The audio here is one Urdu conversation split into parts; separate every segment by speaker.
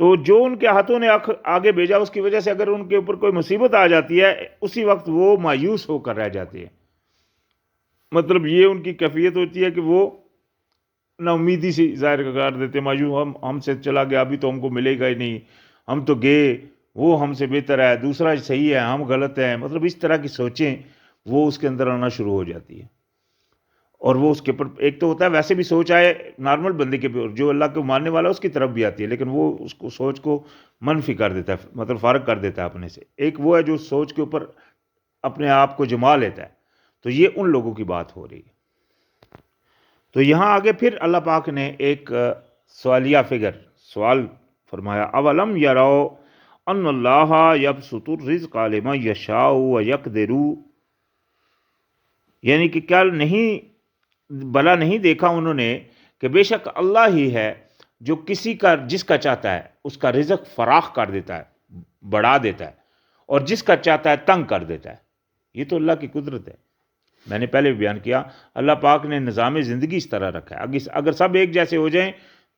Speaker 1: تو جو ان کے ہاتھوں نے آگے بھیجا اس کی وجہ سے اگر ان کے اوپر کوئی مصیبت آ جاتی ہے اسی وقت وہ مایوس ہو کر رہ جاتے ہیں. مطلب یہ ان کی کیفیت ہوتی ہے کہ وہ نا امیدی سے ظاہر کر دیتے، مایوس ہم سے چلا گیا، ابھی تو ہم کو ملے گا ہی نہیں، ہم تو گئے، وہ ہم سے بہتر ہے، دوسرا صحیح ہے، ہم غلط ہیں. مطلب اس طرح کی سوچیں وہ اس کے اندر آنا شروع ہو جاتی ہے. اور وہ اس کے اوپر ایک تو ہوتا ہے ویسے بھی سوچ آئے نارمل بندے کے اوپر، جو اللہ کو ماننے والا اس کی طرف بھی آتی ہے، لیکن وہ اس کو سوچ کو منفی کر دیتا ہے، مطلب فارغ کر دیتا ہے اپنے سے. ایک وہ ہے جو سوچ کے اوپر اپنے آپ کو جما لیتا ہے. تو یہ ان لوگوں کی بات ہو رہی ہے. تو یہاں آگے پھر اللہ پاک نے ایک سوالیہ سوال فرمایا، اولم یرو ان اللہ یبسط الرزق لمن یشاء ویقدر، یعنی کہ کیا بلا نہیں دیکھا انہوں نے کہ بے شک اللہ ہی ہے جو کسی کا جس کا چاہتا ہے اس کا رزق فراخ کر دیتا ہے، بڑھا دیتا ہے، اور جس کا چاہتا ہے تنگ کر دیتا ہے. یہ تو اللہ کی قدرت ہے. میں نے پہلے بھی بیان کیا اللہ پاک نے نظام زندگی اس طرح رکھا ہے. اگر سب ایک جیسے ہو جائیں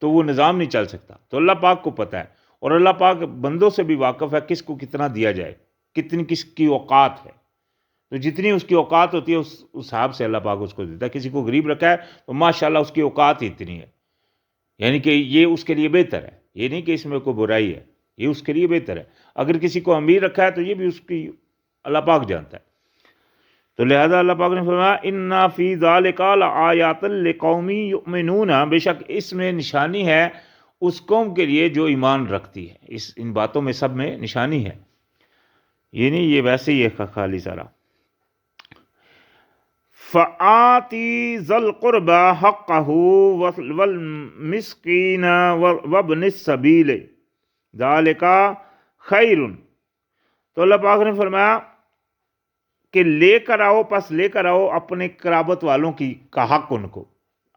Speaker 1: تو وہ نظام نہیں چل سکتا. تو اللہ پاک کو پتہ ہے، اور اللہ پاک بندوں سے بھی واقف ہے کس کو کتنا دیا جائے، کتنی کس کی اوقات ہے. تو جتنی اس کی اوقات ہوتی ہے اس حساب سے اللہ پاک اس کو دیتا ہے. کسی کو غریب رکھا ہے تو ماشاءاللہ اس کی اوقات ہی اتنی ہے، یعنی کہ یہ اس کے لیے بہتر ہے. یہ نہیں کہ اس میں کوئی برائی ہے، یہ اس کے لیے بہتر ہے. اگر کسی کو امیر رکھا ہے تو یہ بھی اس کی اللہ پاک جانتا ہے. تو لہذا اللہ پاک نے فرمایا اِنَّ فِي ذَلِكَ لَآيَاتٍ لِقَوْمٍ يُؤْمِنُونَ، بے شک اس میں نشانی ہے اس قوم کے لیے جو ایمان رکھتی ہے. ان باتوں میں سب میں نشانی ہے، یہ نہیں یہ ویسے ہی ہے خالی سارا. فَآتِ ذَا الْقُرْبَى حَقَّهُ وَالْمِسْكِينَ وَابْنِ السَّبِيلِ ذَلِكَ خَيْرٌ. تو اللہ پاک نے فرمایا کہ لے کر آؤ اپنے قرابت والوں کا حق، ان کو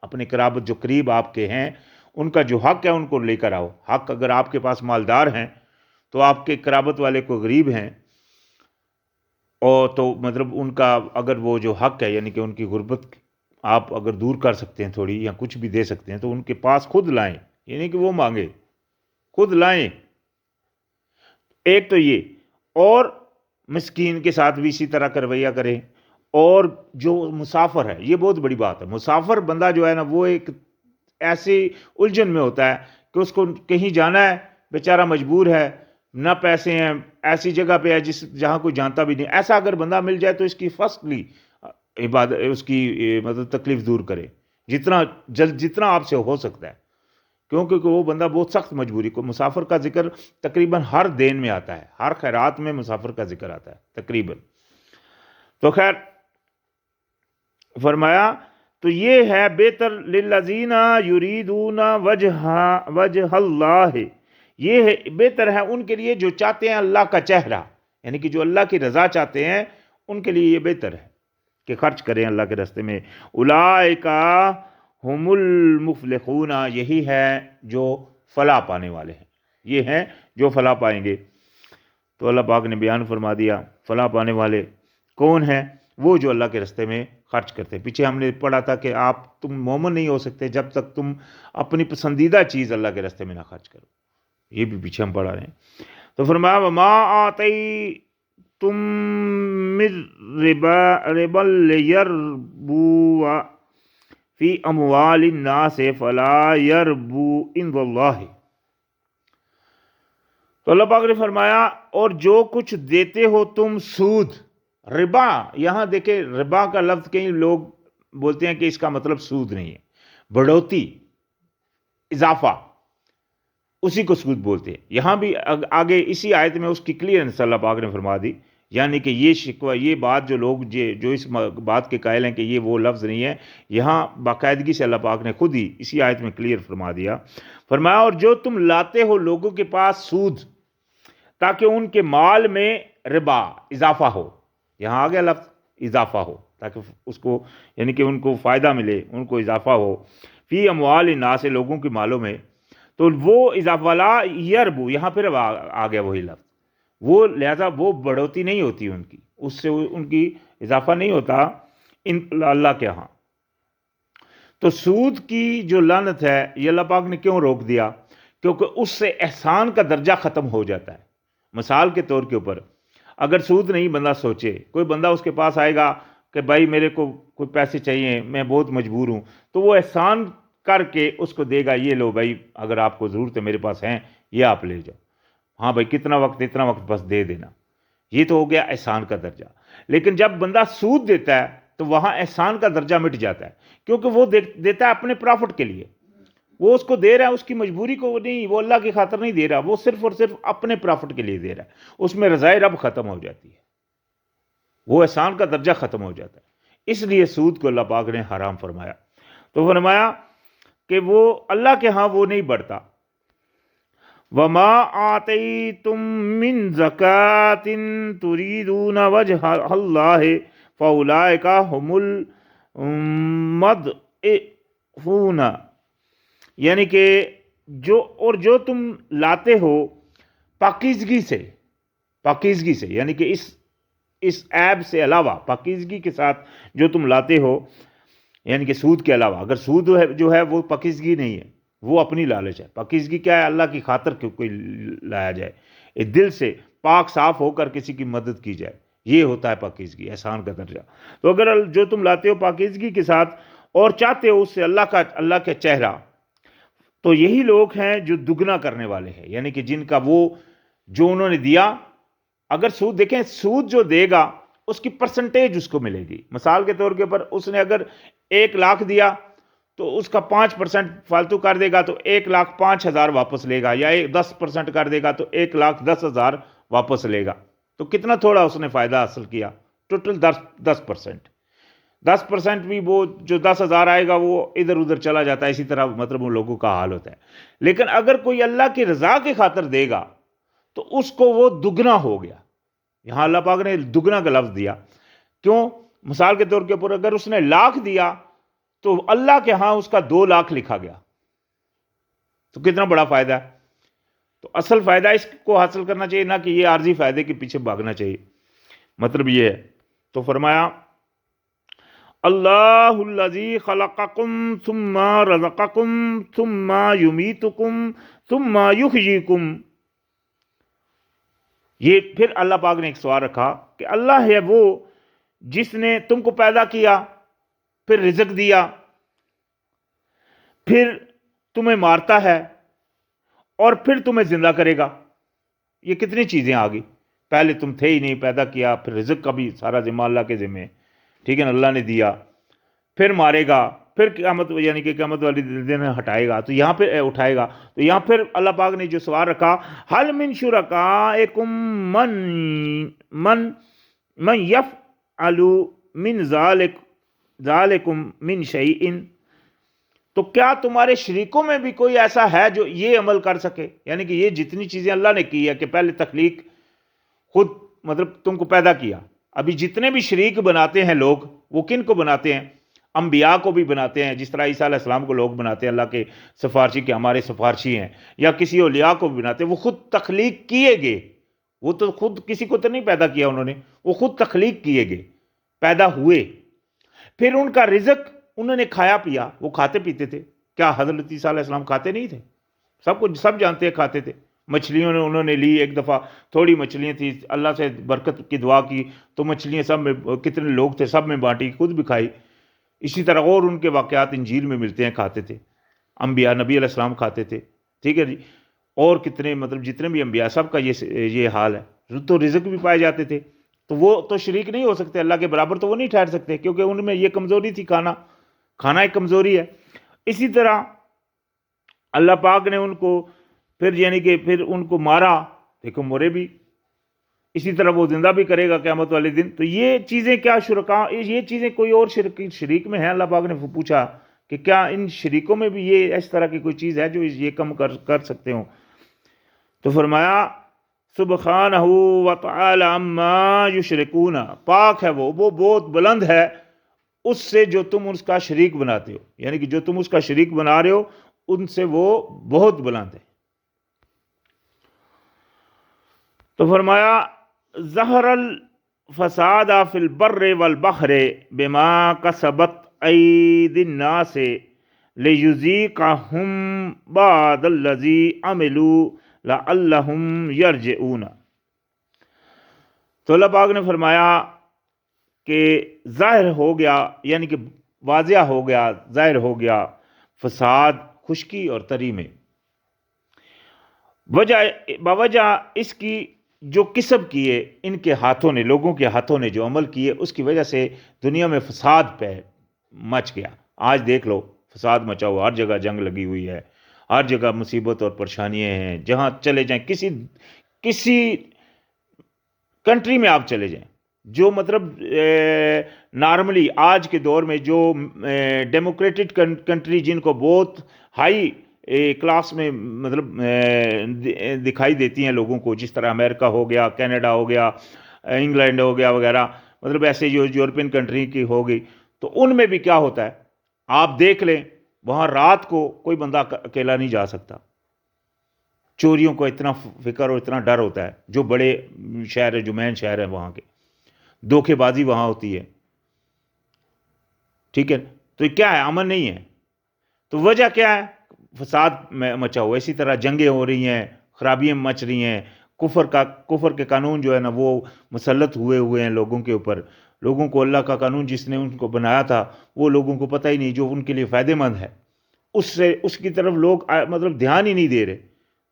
Speaker 1: اپنے قرابت جو قریب آپ کے ہیں ان کا جو حق ہے ان کو لے کر آؤ. حق اگر آپ کے پاس مالدار ہیں تو آپ کے قرابت والے کو غریب ہیں، اور تو مطلب ان کا اگر وہ جو حق ہے یعنی کہ ان کی غربت آپ اگر دور کر سکتے ہیں تھوڑی یا کچھ بھی دے سکتے ہیں تو ان کے پاس خود لائیں، یعنی کہ وہ مانگے خود لائیں. ایک تو یہ، اور مسکین کے ساتھ بھی اسی طرح کا رویہ کریں. اور جو مسافر ہے، یہ بہت بڑی بات ہے، مسافر بندہ جو ہے نا وہ ایک ایسی الجھن میں ہوتا ہے کہ اس کو کہیں جانا ہے، بیچارہ مجبور ہے، نہ پیسے ہیں، ایسی جگہ پہ ہے جہاں کوئی جانتا بھی نہیں. ایسا اگر بندہ مل جائے تو اس کی فرسٹلی عبادت، اس کی مطلب تکلیف دور کرے جتنا آپ سے ہو سکتا ہے، کیونکہ وہ بندہ بہت سخت مجبوری کو. مسافر کا ذکر تقریباً ہر دین میں آتا ہے، ہر خیرات میں مسافر کا ذکر آتا ہے تقریباً. تو خیر فرمایا تو یہ ہے بہتر للذین یریدون وجہ اللہ، یہ ہے بہتر ہے ان کے لیے جو چاہتے ہیں اللہ کا چہرہ، یعنی کہ جو اللہ کی رضا چاہتے ہیں ان کے لیے یہ بہتر ہے کہ خرچ کریں اللہ کے راستے میں. اولئک ہم المفلحون، یہی ہے جو فلاح پانے والے ہیں، یہ ہیں جو فلاح پائیں گے. تو اللہ پاک نے بیان فرما دیا فلاح پانے والے کون ہیں، وہ جو اللہ کے راستے میں خرچ کرتے ہیں. پیچھے ہم نے پڑھا تھا کہ تم مومن نہیں ہو سکتے جب تک تم اپنی پسندیدہ چیز اللہ کے راستے میں نہ خرچ کرو، یہ بھی پیچھے ہم پڑھا رہے ہیں. تو فرمایا وما آتیتم من ربا لیربو فی اموال الناس فلا یربو عند اللہ. تو اللہ پاک نے فرمایا اور جو کچھ دیتے ہو تم سود، ربا، یہاں دیکھیں ربا کا لفظ کئی لوگ بولتے ہیں کہ اس کا مطلب سود نہیں ہے، بڑھوتی، اضافہ، اسی کو سود بولتے ہیں. یہاں بھی آگے اسی آیت میں اس کی کلیئرنس اللہ پاک نے فرما دی، یعنی کہ یہ شکوہ، یہ بات جو لوگ جو اس بات کے قائل ہیں کہ یہ وہ لفظ نہیں ہے، یہاں باقاعدگی سے اللہ پاک نے خود ہی اسی آیت میں کلیئر فرما دیا. فرمایا اور جو تم لاتے ہو لوگوں کے پاس سود تاکہ ان کے مال میں ربا، اضافہ ہو، یہاں آگے لفظ اضافہ ہو تاکہ اس کو یعنی کہ ان کو فائدہ ملے، ان کو اضافہ ہو، فی اموال الناس، لوگوں کے مالوں میں. تو وہ اضافہ لا یربو، یہاں پھر آ گیا وہی لفظ، وہ لہذا وہ بڑھوتی نہیں ہوتی ان کی، اس سے ان کی اضافہ نہیں ہوتا اللہ کے ہاں. تو سود کی جو لعنت ہے یہ اللہ پاک نے کیوں روک دیا؟ کیونکہ اس سے احسان کا درجہ ختم ہو جاتا ہے. مثال کے طور کے اوپر اگر سود نہیں بندہ سوچے، کوئی بندہ اس کے پاس آئے گا کہ بھائی میرے کو کوئی پیسے چاہیے، میں بہت مجبور ہوں، تو وہ احسان کر کے اس کو دے گا، یہ لو بھائی اگر آپ کو ضرورت ہے میرے پاس ہیں یہ آپ لے جاؤ، ہاں بھائی کتنا وقت، اتنا وقت بس دے دینا. یہ تو ہو گیا احسان کا درجہ. لیکن جب بندہ سود دیتا ہے تو وہاں احسان کا درجہ مٹ جاتا ہے، کیونکہ وہ دیتا ہے اپنے پرافٹ کے لیے. وہ اس کو دے رہا ہے اس کی مجبوری کو نہیں، وہ اللہ کی خاطر نہیں دے رہا، وہ صرف اور صرف اپنے پرافٹ کے لیے دے رہا ہے. اس میں رضائے رب ختم ہو جاتی ہے، وہ احسان کا درجہ ختم ہو جاتا ہے. اس لیے سود کو اللہ پاک نے حرام فرمایا. تو فرمایا کہ وہ اللہ کے ہاں وہ نہیں بڑھتا. وما آتیتم من زکات تریدون وجہ اللہ فاولئک هم المضعفون، یعنی کہ جو تم لاتے ہو پاکیزگی سے یعنی کہ اس عیب سے علاوہ پاکیزگی کے ساتھ جو تم لاتے ہو، یعنی کہ سود کے علاوہ. اگر سود جو ہے وہ پاکیزگی نہیں ہے، وہ اپنی لالچ ہے. پاکیزگی کیا ہے؟ اللہ کی خاطر کوئی لایا جائے، دل سے پاک صاف ہو کر کسی کی مدد کی جائے، یہ ہوتا ہے پاکیزگی، احسان کا درجہ. تو اگر جو تم لاتے ہو پاکیزگی کے ساتھ اور چاہتے ہو اس سے اللہ کا چہرہ، تو یہی لوگ ہیں جو دگنا کرنے والے ہیں، یعنی کہ جن کا وہ جو انہوں نے دیا. اگر سود دیکھیں، سود جو دے گا اس کی پرسنٹیج اس کو ملے گی. مثال کے طور کے اوپر اس نے اگر 1,00,000 دیا تو اس کا 5% فالتو کر دے گا تو 1,05,000 واپس لے گا، یا 10% کر دے گا تو 1,10,000 واپس لے گا. تو کتنا تھوڑا اس نے فائدہ حاصل کیا؟ ٹوٹل 10% بھی وہ جو 10,000 آئے گا وہ ادھر ادھر چلا جاتا ہے. اسی طرح مطلب ان لوگوں کا حال ہوتا ہے. لیکن اگر کوئی اللہ کی رضا کی خاطر دے گا تو اس کو وہ دگنا ہو گیا. یہاں اللہ پاک نے دگنا کا لفظ دیا. کیوں؟ مثال کے طور کے اوپر اگر اس نے 1,00,000 دیا تو اللہ کے ہاں اس کا 2,00,000 لکھا گیا. تو کتنا بڑا فائدہ ہے. تو اصل فائدہ اس کو حاصل کرنا چاہیے، نہ کہ یہ عارضی فائدے کے پیچھے بھاگنا چاہیے. مطلب یہ ہے. تو فرمایا اللہ الذی خلقکم ثم رزقکم ثم یمیتکم ثم یحییکم. یہ پھر اللہ پاک نے ایک سوال رکھا کہ اللہ ہے وہ جس نے تم کو پیدا کیا، پھر رزق دیا، پھر تمہیں مارتا ہے اور پھر تمہیں زندہ کرے گا. یہ کتنی چیزیں آ گئی. پہلے تم تھے ہی نہیں، پیدا کیا، پھر رزق کا بھی سارا ذمہ اللہ کے ذمہ، ٹھیک ہے نا، اللہ نے دیا، پھر مارے گا، پھر قیامت یعنی کہ قیامت والی دن ہٹائے گا، تو یہاں پہ اٹھائے گا. تو یہاں پھر اللہ پاک نے جو سوال رکھا، حل من شرکائکم من یفعل من ذالکم من شیء. تو کیا تمہارے شریکوں میں بھی کوئی ایسا ہے جو یہ عمل کر سکے؟ یعنی کہ یہ جتنی چیزیں اللہ نے کی ہے کہ پہلے تخلیق خود مطلب تم کو پیدا کیا، ابھی جتنے بھی شریک بناتے ہیں لوگ، وہ کن کو بناتے ہیں؟ انبیاء کو بھی بناتے ہیں. جس طرح عیسیٰ علیہ السلام کو لوگ بناتے ہیں اللہ کے سفارشی کہ ہمارے سفارشی ہیں، یا کسی اولیاء کو بھی بناتے ہیں. وہ خود تخلیق کیے گئے، وہ تو خود کسی کو تو نہیں پیدا کیا انہوں نے، وہ خود تخلیق کیے گئے، پیدا ہوئے. پھر ان کا رزق انہوں نے کھایا پیا، وہ کھاتے پیتے تھے. کیا حضرت عیسیٰ علیہ السلام کھاتے نہیں تھے؟ سب جانتے ہیں کھاتے تھے. مچھلیوں نے انہوں نے لی، ایک دفعہ تھوڑی مچھلیاں تھی، اللہ سے برکت کی دعا کی تو مچھلیاں سب میں، کتنے لوگ تھے سب میں بانٹی، خود بھی کھائی. اسی طرح اور ان کے واقعات انجیل میں ملتے ہیں، کھاتے تھے انبیاء، نبی علیہ السلام کھاتے تھے، ٹھیک ہے جی. اور کتنے مطلب جتنے بھی انبیاء سب کا یہ حال ہے. تو رزق بھی پائے جاتے تھے. تو وہ تو شریک نہیں ہو سکتے اللہ کے برابر، تو وہ نہیں ٹھہر سکتے کیونکہ ان میں یہ کمزوری تھی، کھانا ایک کمزوری ہے. اسی طرح اللہ پاک نے ان کو پھر یعنی کہ پھر ان کو مارا، دیکھو مرے بھی، اسی طرح وہ زندہ بھی کرے گا قیامت والے دن. تو یہ چیزیں کیا شرکا، یہ چیزیں کوئی اور شریک میں ہیں؟ اللہ پاک نے پوچھا کہ کیا ان شریکوں میں بھی یہ اس طرح کی کوئی چیز ہے جو یہ کم کر سکتے ہوں؟ تو فرمایا سبحانہ وتعالی عما یشرکون، پاک ہے وہ بہت بلند ہے اس سے جو تم اس کا شریک بناتے ہو، یعنی کہ جو تم اس کا شریک بنا رہے ہو ان سے وہ بہت بلند ہے. تو فرمایا ظہر الفساد فی البر والبحر بما کسبت ایدی الناس لیذیقہم بعض الذی عملوا لعلہم یرجعون۔ تو اللہ پاک نے فرمایا کہ ظاہر ہو گیا، یعنی کہ واضح ہو گیا، ظاہر ہو گیا فساد خشکی اور تری میں، بوجہ اس کی جو کسب کیے ان کے ہاتھوں نے، لوگوں کے ہاتھوں نے جو عمل کیے اس کی وجہ سے دنیا میں فساد پہ مچ گیا۔ آج دیکھ لو فساد مچا ہوا، ہر جگہ جنگ لگی ہوئی ہے، ہر جگہ مصیبت اور پریشانیاں ہیں، جہاں چلے جائیں، کسی کنٹری میں آپ چلے جائیں، جو مطلب نارملی آج کے دور میں جو ڈیموکریٹک کنٹری جن کو بہت ہائی کلاس میں مطلب دکھائی دیتی ہیں لوگوں کو، جس طرح امریکہ ہو گیا، کینیڈا ہو گیا، انگلینڈ ہو گیا وغیرہ، مطلب ایسے جو یورپین کنٹری کی ہوگی، تو ان میں بھی کیا ہوتا ہے آپ دیکھ لیں، وہاں رات کو کوئی بندہ اکیلا نہیں جا سکتا، چوریوں کو اتنا فکر اور اتنا ڈر ہوتا ہے، جو بڑے شہر ہیں، جو مین شہر ہیں وہاں کے، دھوکے بازی وہاں ہوتی ہے، ٹھیک ہے، تو یہ کیا ہے؟ امن نہیں ہے۔ تو وجہ کیا ہے؟ فساد میں مچا ہوا، اسی طرح جنگیں ہو رہی ہیں، خرابیاں مچ رہی ہیں، کفر کے قانون جو ہے نا وہ مسلط ہوئے ہیں لوگوں کے اوپر، لوگوں کو اللہ کا قانون جس نے ان کو بنایا تھا وہ لوگوں کو پتہ ہی نہیں، جو ان کے لیے فائدہ مند ہے اس کی طرف لوگ مطلب دھیان ہی نہیں دے رہے۔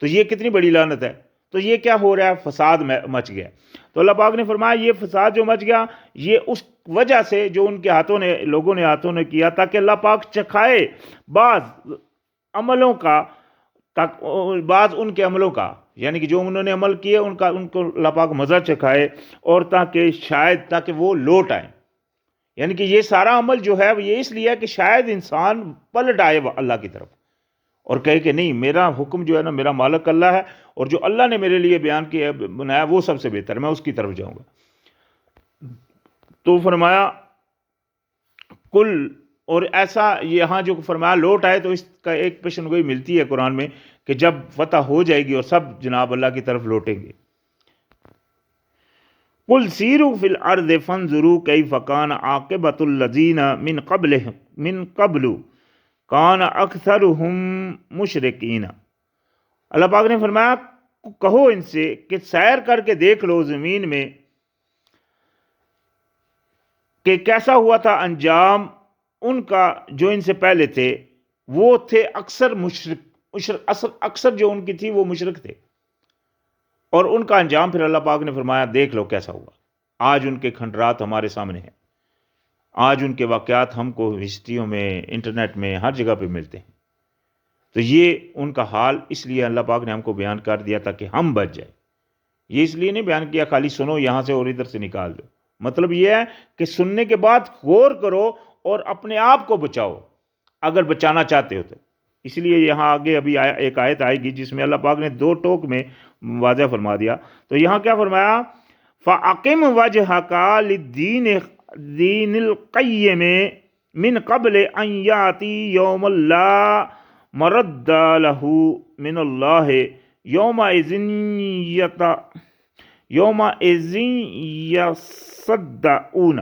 Speaker 1: تو یہ کتنی بڑی لعنت ہے۔ تو یہ کیا ہو رہا ہے؟ فساد مچ گیا۔ تو اللہ پاک نے فرمایا یہ فساد جو مچ گیا یہ اس وجہ سے جو ان کے ہاتھوں نے، لوگوں نے ہاتھوں نے کیا، تاکہ اللہ پاک چکھائے بعض عملوں کا، بعض ان کے عملوں کا، یعنی کہ جو انہوں نے عمل کیے ان کو اللہ پاک مزہ چکھائے، اور تاکہ وہ لوٹ آئیں۔ یعنی کہ یہ سارا عمل جو ہے وہ یہ اس لیے ہے کہ شاید انسان پلٹ آئے اللہ کی طرف اور کہے کہ نہیں، میرا حکم جو ہے نا، میرا مالک اللہ ہے، اور جو اللہ نے میرے لیے بیان کیا بنایا وہ سب سے بہتر ہے، میں اس کی طرف جاؤں گا۔ تو فرمایا کل، اور ایسا یہاں جو فرمایا لوٹ آئے، تو اس کا ایک پیشن گوئی ملتی ہے قرآن میں کہ جب فتح ہو جائے گی اور سب جناب اللہ کی طرف لوٹیں گے۔ قل سیروا فی الارض فانظروا کیف کان عاقبۃ الذین من قبل کان اکثرہم مشرکین۔ اللہ پاک نے فرمایا کہو ان سے کہ سیر کر کے دیکھ لو زمین میں کہ کیسا ہوا تھا انجام ان کا جو ان سے پہلے تھے، وہ تھے اکثر اکثر جو ان کی تھی وہ مشرک تھے، اور ان کا انجام پھر اللہ پاک نے فرمایا دیکھ لو کیسا ہوا۔ آج ان کے کھنڈرات ہمارے سامنے ہیں، آج ان کے واقعات ہم کو ہسٹریوں میں، انٹرنیٹ میں، ہر جگہ پہ ملتے ہیں۔ تو یہ ان کا حال اس لیے اللہ پاک نے ہم کو بیان کر دیا تاکہ ہم بچ جائیں۔ یہ اس لیے نہیں بیان کیا خالی سنو یہاں سے اور ادھر سے نکال دو، مطلب یہ ہے کہ سننے کے بعد غور کرو اور اپنے آپ کو بچاؤ اگر بچانا چاہتے ہو تو۔ اس لیے یہاں آگے ابھی ایک آیت آئے گی جس میں اللہ پاک نے دو ٹوک میں واضح فرما دیا۔ تو یہاں کیا فرمایا؟ فَأَقِمْ وَجْهَكَ لِلدِّينِ الْقَيِّمِ مِنْ قَبْلِ أَنْ يَأْتِيَ يَوْمٌ لَا مَرَدَّ لَهُ مِنَ اللَّهِ يَوْمَئِذٍ يَصَّدَّعُونَ۔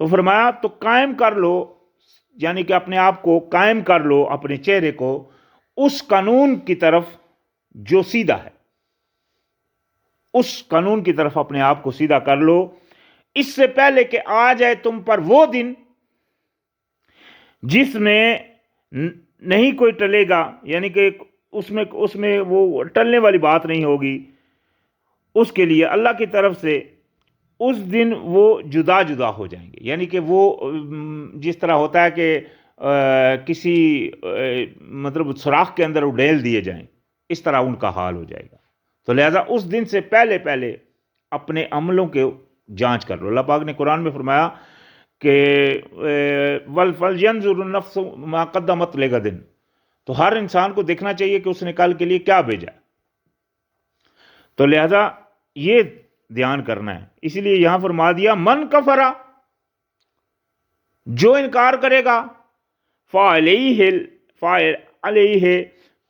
Speaker 1: تو فرمایا تو قائم کر لو، یعنی کہ اپنے آپ کو قائم کر لو، اپنے چہرے کو اس قانون کی طرف جو سیدھا ہے، اس قانون کی طرف اپنے آپ کو سیدھا کر لو، اس سے پہلے کہ آ جائے تم پر وہ دن جس میں نہیں کوئی ٹلے گا، یعنی کہ اس میں وہ ٹلنے والی بات نہیں ہوگی اس کے لیے اللہ کی طرف سے۔ اس دن وہ جدا جدا ہو جائیں گے، یعنی کہ وہ جس طرح ہوتا ہے کہ کسی مطلب سوراخ کے اندر اڈیل دیے جائیں، اس طرح ان کا حال ہو جائے گا۔ تو لہذا اس دن سے پہلے اپنے عملوں کے جانچ کر لو۔ اللہ پاک نے قرآن میں فرمایا کہ وَلْيَنظُرِ النَّفْسُ مَا قَدَّمَتْ لِغَدٍ، تو ہر انسان کو دیکھنا چاہیے کہ اس نے کل کے لیے کیا بھیجا۔ تو لہذا یہ دھیان کرنا ہے، اسی لیے یہاں فرما دیا من کفرا، جو انکار کرے گا فعلیہ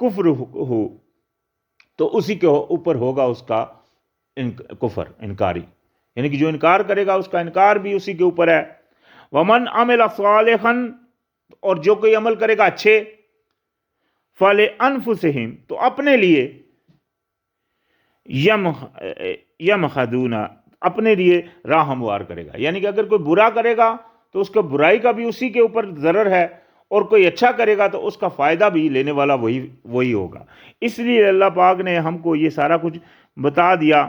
Speaker 1: کفرہ، تو اسی کے اوپر ہوگا اس کا کفر، انکاری، یعنی کہ جو انکار کرے گا اس کا انکار بھی اسی کے اوپر ہے۔ ومن عمل صالحا اور جو کوئی عمل کرے گا اچھے، فَلِأَنفُسِهِمْ تو اپنے لیے، یمخدون اپنے لیے راہ ہموار کرے گا، یعنی کہ اگر کوئی برا کرے گا تو اس کا برائی کا بھی اسی کے اوپر ضرر ہے، اور کوئی اچھا کرے گا تو اس کا فائدہ بھی لینے والا وہی ہوگا۔ اس لیے اللہ پاک نے ہم کو یہ سارا کچھ بتا دیا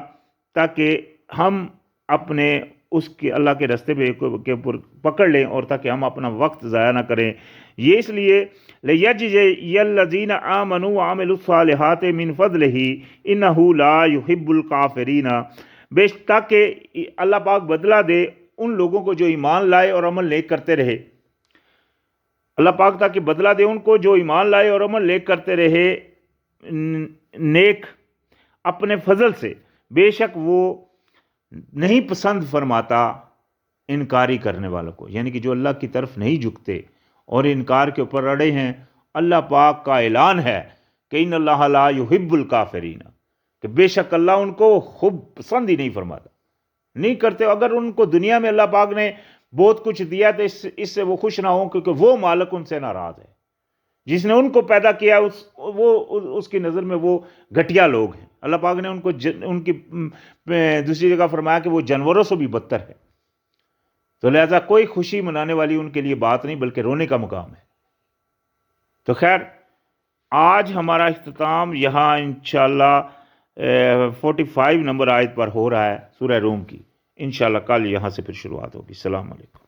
Speaker 1: تاکہ ہم اپنے اس کے اللہ کے راستے کے اوپر پکڑ لیں، اور تاکہ ہم اپنا وقت ضائع نہ کریں۔ یہ اس لیے لِيَجْزِيَ الَّذِينَ آمَنُوا وَعَمِلُوا الصَّالِحَاتِ مِنْ فَضْلِهِ إِنَّهُ لَا يُحِبُّ الْكَافِرِينَ، تاکہ اللہ پاک بدلہ دے ان لوگوں کو جو ایمان لائے اور عمل نیک کرتے رہے۔ اللہ پاک تاکہ بدلہ دے ان کو جو ایمان لائے اور عمل نیک کرتے رہے نیک اپنے فضل سے، بے شک وہ نہیں پسند فرماتا انکاری کرنے والوں کو، یعنی کہ جو اللہ کی طرف نہیں جھکتے اور انکار کے اوپر اڑے ہیں۔ اللہ پاک کا اعلان ہے کہ ان اللہ لا یحب الکافرین، کہ بے شک اللہ ان کو خوب پسند ہی نہیں فرماتا، نہیں کرتے۔ اگر ان کو دنیا میں اللہ پاک نے بہت کچھ دیا تو اس سے وہ خوش نہ ہوں، کیونکہ وہ مالک ان سے ناراض ہے، جس نے ان کو پیدا کیا اس کی نظر میں وہ گھٹیا لوگ ہیں۔ اللہ پاک نے ان کو ان کی دوسری جگہ فرمایا کہ وہ جانوروں سے بھی بدتر ہے، تو لہذا کوئی خوشی منانے والی ان کے لیے بات نہیں، بلکہ رونے کا مقام ہے۔ تو خیر، آج ہمارا اختتام یہاں انشاءاللہ 45 نمبر آیت پر ہو رہا ہے سورہ روم کی۔ انشاءاللہ کل یہاں سے پھر شروعات ہوگی۔ السلام علیکم۔